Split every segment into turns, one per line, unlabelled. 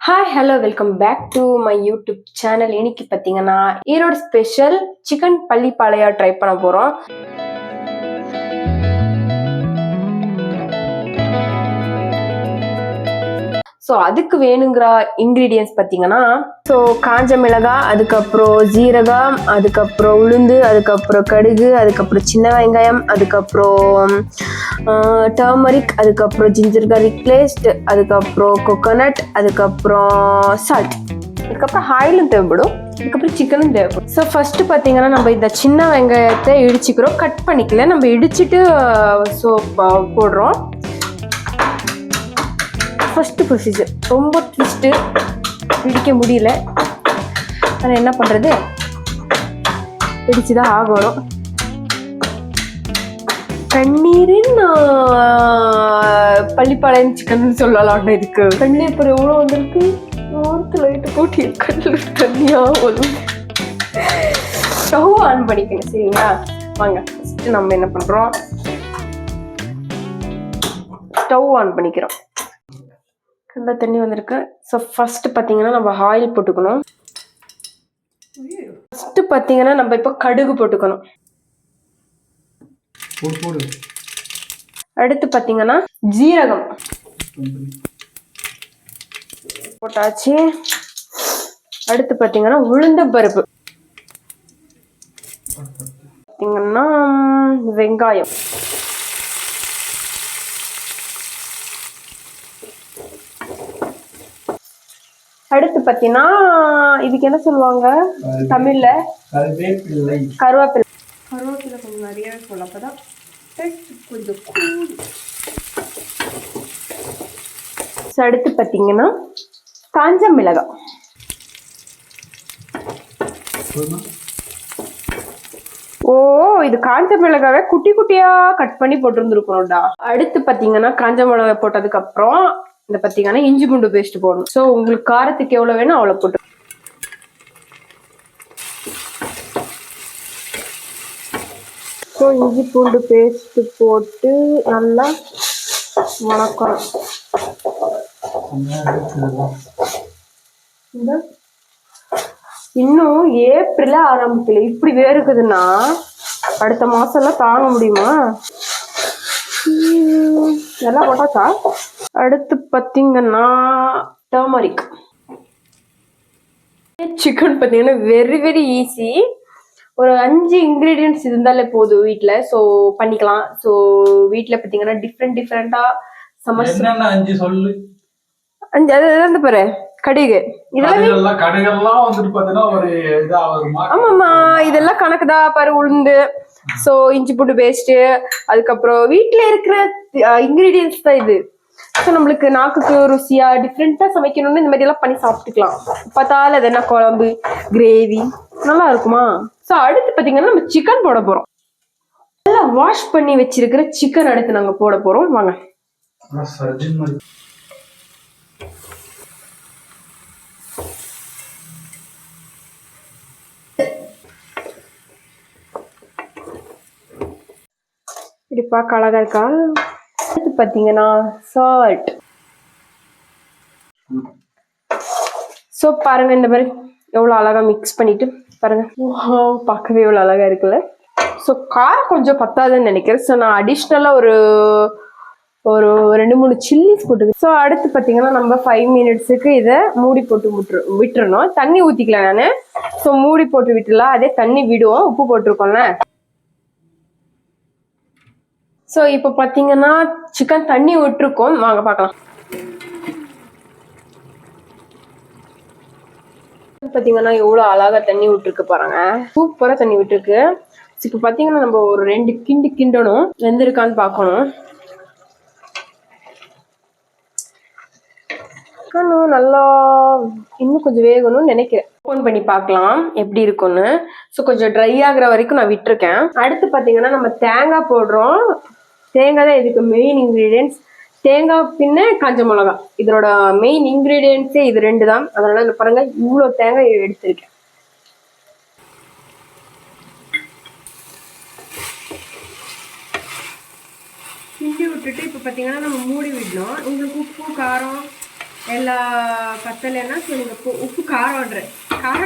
Hi hello welcome back to my YouTube channel. இன்னைக்கு பார்த்தீங்கன்னா Erode special chicken பள்ளிப்பாளையா try பண்ண போகிறோம். ஸோ அதுக்கு வேணுங்கிற இன்க்ரீடியன்ஸ் பார்த்தீங்கன்னா காஞ்ச மிளகாய், அதுக்கப்புறம் ஜீரகம், அதுக்கப்புறம் உளுந்து, அதுக்கப்புறம் கடுகு, அதுக்கப்புறம் சின்ன வெங்காயம், அதுக்கப்புறம் டர்மரிக், அதுக்கப்புறம் ஜிஞ்சர் கார்லிக் பேஸ்ட், அதுக்கப்புறம் கோகோனட், அதுக்கப்புறம் சால்ட், அதுக்கப்புறம் ஆயிலும் தேவைப்படும், அதுக்கப்புறம் சிக்கனும் தேவைப்படும். ஸோ ஃபர்ஸ்ட் பார்த்தீங்கன்னா நம்ம இந்த சின்ன வெங்காயத்தை இடிச்சுக்கிறோம். கட் பண்ணிக்கல, நம்ம இடிச்சிட்டு போடுறோம். ஃபர்ஸ்ட் ப்ரொசீஜர் ரொம்ப ட்விஸ்ட்டு, இடிக்க முடியல. ஆனால் என்ன பண்ணுறது, இடிச்சுதான் ஆகணும். கண்ணீரின் பள்ளிப்பாளையம் சிக்கன் சொல்லலாம். இதுக்கு கண்ணீர் அப்புறம் எவ்வளோ வந்திருக்கு, ஓரத்தில் லைட்டு போட்டி கண்ணில் தண்ணியாக வரும். ஸ்டவ் ஆன் பண்ணிக்கணும். சரிங்களா, வாங்க ஃபஸ்ட்டு நம்ம என்ன பண்ணுறோம், ஸ்டவ் ஆன் பண்ணிக்கிறோம். நல்லா தண்ணி வந்திருக்கு. ஸோ ஃபர்ஸ்ட் பார்த்தீங்கன்னா நம்ம ஆயில் போட்டுக்கணும். ஃபர்ஸ்ட் பார்த்தீங்கன்னா நம்ம இப்போ கடுகு போட்டுக்கணும். அடுத்து பார்த்தீங்கன்னா ஜீரகம் போட்டாச்சு. அடுத்து பார்த்தீங்கன்னா உளுந்த பருப்பு, பார்த்தீங்கன்னா வெங்காயம், அடுத்து பார்த்தீங்கன்னா இதுக்கு என்ன சொல்லுவாங்க தமிழ்ல, கருவேப்பிலை. கருவேப்பிலை கொஞ்சம் நிறையவே போடலாம், அப்பதான் டேஸ்ட் கொஞ்சம் கூடும். அடுத்து பார்த்தீங்கன்னா காஞ்ச மிளகாய், இது காஞ்ச மிளகாவை குட்டி குட்டியா கட் பண்ணி போட்டுருந்துருக்கணும்டா. அடுத்து பார்த்தீங்கன்னா காஞ்ச மிளகாய் போட்டதுக்கு அப்புறம் இந்த பார்த்தீங்கன்னா இஞ்சி பூண்டு பேஸ்ட் போடணும். ஸோ உங்களுக்கு காரத்துக்கு எவ்வளோ வேணும் அவ்வளோ போட்டு. ஸோ இஞ்சி பூண்டு பேஸ்ட் போட்டு நல்லா வணக்கணும். இன்னும் ஏப்ரல் ஆரம்பிக்கல, இப்படி வேறுக்குதுன்னா அடுத்த மாசம்லாம் தாங்க முடியுமா? எல்லாம் போட்டாச்சா? அடுத்து பார்த்தீங்கன்னா டர்மரிக். சிக்கன் பார்த்தீங்கன்னா வெரி வெரி ஈஸி. ஒரு 5 இன்க்ரீடியன்ட்ஸ் இருந்தாலே போதும் வீட்டில். ஸோ பண்ணிக்கலாம். ஸோ வீட்டில் பார்த்தீங்கன்னா டிஃப்ரெண்டாக சமைச்சு 5 சொல்லு. 5 அது பாரு, கடுகு, இதெல்லாம் கடுகெல்லாம் வந்துட்டு பார்த்தீங்கன்னா ஒரு இதாகுமா? ஆமாம்மா, இதெல்லாம் கணக்குதான் பாரு. உளுந்து, ஸோ இஞ்சி பூண்டு பேஸ்ட்டு, அதுக்கப்புறம் வீட்டில் இருக்கிற இன்க்ரீடியன்ஸ் தான் இது. ஸோ நம்மளுக்கு நாக்குக்கு ருசியா டிஃப்ரெண்ட்டாக சமைக்கணும்னு இந்த மாதிரி எல்லாம் பண்ணி சாப்பிட்டுக்கலாம். பார்த்தாலும் அது என்ன குழம்பு கிரேவி நல்லா இருக்குமா? ஸோ அடுத்து பார்த்தீங்கன்னா நம்ம சிக்கன் போட போகிறோம். நல்லா வாஷ் பண்ணி வச்சிருக்கிற சிக்கன் அடுத்து நாங்கள் போட போகிறோம். வாங்க. இப்படி பார்க்க அழகா இருக்கா? அடுத்து பார்த்தீங்கன்னா சால்ட். ஸோ பாருங்க, இந்த மாதிரி எவ்வளோ அழகா மிக்ஸ் பண்ணிட்டு பாருங்க, பார்க்கவே எவ்வளோ அழகா இருக்குல்ல. ஸோ காரம் கொஞ்சம் பத்தாதுன்னு நினைக்கிறேன். ஸோ நான் அடிஷ்னலாக ஒரு 2-3 சில்லிஸ் போட்டுக்கிறேன். ஸோ அடுத்து பார்த்தீங்கன்னா நம்ம 5 மினிட்ஸுக்கு இதை மூடி போட்டு விட்டுறணும். தண்ணி ஊற்றிக்கல நான். ஸோ மூடி போட்டு விட்டுலாம், அதே தண்ணி விடுவோம், உப்பு போட்டிருக்கோம்ல. ஸோ இப்போ பார்த்தீங்கன்னா சிக்கன் தண்ணி விட்டுருக்கோம், வாங்க பார்க்கலாம். பார்த்தீங்கன்னா எவ்வளோ அழகாக தண்ணி விட்டுருக்கு பாருங்க, சூப்பராக தண்ணி விட்டுருக்கு. இப்போ பார்த்தீங்கன்னா நம்ம ஒரு 2 கிண்டணும், வெந்திருக்கான்னு பார்க்கணும். நல்லா இன்னும் கொஞ்சம் வேகணும்னு நினைக்கிறேன். ஓப்பன் பண்ணி பார்க்கலாம் எப்படி இருக்குன்னு. ஸோ கொஞ்சம் ட்ரை ஆகுற வரைக்கும் நான் விட்டுருக்கேன். அடுத்து பார்த்தீங்கன்னா நம்ம தேங்காய் போடுறோம். தேங்காய் தான் இதுக்கு மெயின் இன்க்ரீடியன்ஸ். தேங்காய் பின்ன காஞ்ச மிளகா, இதனோட மெயின் இன்க்ரீடியன்ஸே இது 2 தான். அதனால பாருங்க இவ்வளோ தேங்காய் எடுத்திருக்கேன். கிண்டி விட்டுட்டு இப்போ பார்த்தீங்கன்னா நம்ம மூடி விடணும். உங்களுக்கு உப்பு காரம் எல்லா பத்தலைன்னா ஸோ நீங்கள் உப்பு காரம்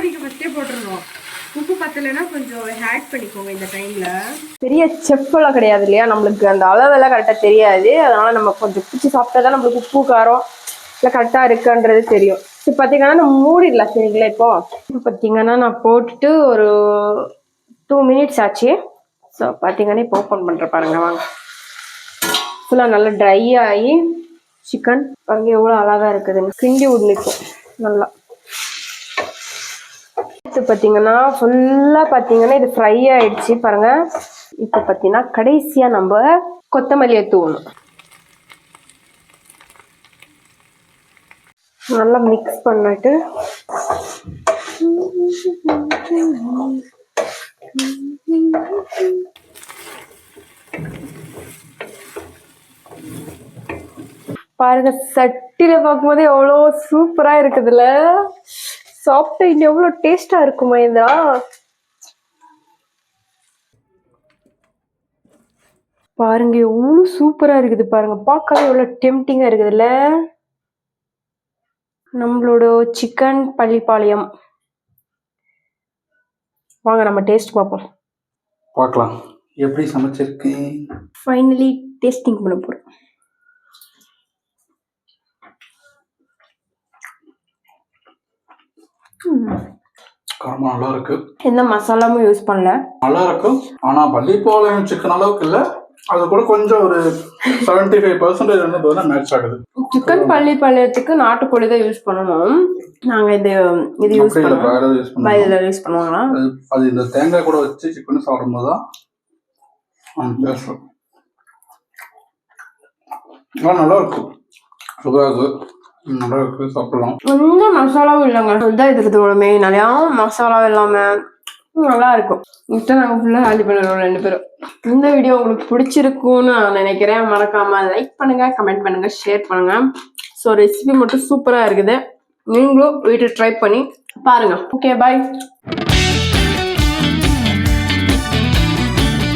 நீங்கள் ஃபஸ்ட்டே போட்டுருவோம். உப்பு பத்தலைன்னா கொஞ்சம் ஆட் பண்ணிக்கோங்க இந்த டைமில். பெரிய செஃப்பெல்லாம் கிடையாது இல்லையா, நம்மளுக்கு அந்த அளவெல்லாம் கரெக்டாக தெரியாது. அதனால் நம்ம கொஞ்சம் பிடிச்சி சாப்பிட்டா தான் நம்மளுக்கு உப்பு காரம் இல்லை கரெக்டாக இருக்குன்றது தெரியும். இப்போ பார்த்தீங்கன்னா நம்ம மூடிடலாம் சரிங்களா. இப்போ பார்த்தீங்கன்னா நான் போட்டுட்டு ஒரு 2 minutes ஆச்சு. ஸோ பார்த்தீங்கன்னா இப்போ ஓப்பன் பண்ணுற பாருங்க வாங்க. ஃபுல்லாக நல்லா ட்ரை ஆகி சிக்கன் பாருங்க எவ்வளோ அழகாக இருக்குதுன்னு கிண்டி விடணும் நல்லா. பார்த்தீங்கன்னா ஃபுல்லாக பார்த்தீங்கன்னா இது ஃப்ரை ஆயிடுச்சு பாருங்க. இப்போ பார்த்தீங்கன்னா கடைசியாக நம்ம கொத்தமல்லியை தூவணும். நல்லா மிக்ஸ் பண்ணிட்டு பாருங்க சட்டியில பார்க்கும்போது எவ்வளோ சூப்பரா இருக்குதுல்ல. சாப்பிட்டா இன்னும் எவ்வளோ டேஸ்டா இருக்குமா இதா. பாருங்க எவ்வளோ சூப்பரா இருக்குது பாருங்க, பார்க்கவே எவ்வளோ டெம்டிங்கா இருக்குதுல்ல. நம்மளோட சிக்கன் பள்ளிப்பாளையம். வாங்க நம்ம டேஸ்ட்
பார்க்கலாம் எப்படி சமைச்சிருக்கு.
ஃபைனலி டேஸ்டிங் பண்ண போறோம்.
காரமா நல்லா இருக்கு.
எந்த மசாலாவும் யூஸ் பண்ணல.
நல்லா இருக்கும். ஆனா பள்ளிப்பாளையம் சிக்கன் அளவுக்கு இல்ல, அது கூட கொஞ்சம் ஒரு 75% மேட்ச் ஆகுது.
சிக்கன் பள்ளிப்பாளையத்துக்கு நாட்டுக்கோழி தான் யூஸ் பண்ணணும். நாங்க இது யூஸ் பண்ணுவாங்களா?
அது இந்த தேங்காய் கூட வச்சு சிக்கன் சாப்பிடும்போது தான் நல்லா இருக்கும். சூப்பரா இருக்கு, நல்லா இருக்கு, சாப்பிடலாம்.
எந்த மசாலாவும் இல்லைங்க. இதுதான் இருக்கிறது மெயின். நிறையா மசாலாவும் இல்லாம நல்லா இருக்கும். இப்போ நாங்கள் ஃபுல்லாக ஹேண்டி பண்ணுறோம் 2 பேரும். இந்த வீடியோ உங்களுக்கு பிடிச்சிருக்குன்னு நான் நினைக்கிறேன். மறக்காம லைக் பண்ணுங்க, கமெண்ட் பண்ணுங்க, ஷேர் பண்ணுங்க. ஸோ ரெசிபி மட்டும் சூப்பராக இருக்குது. நீங்களும் வீட்டில் ட்ரை பண்ணி பாருங்க. Okay bye.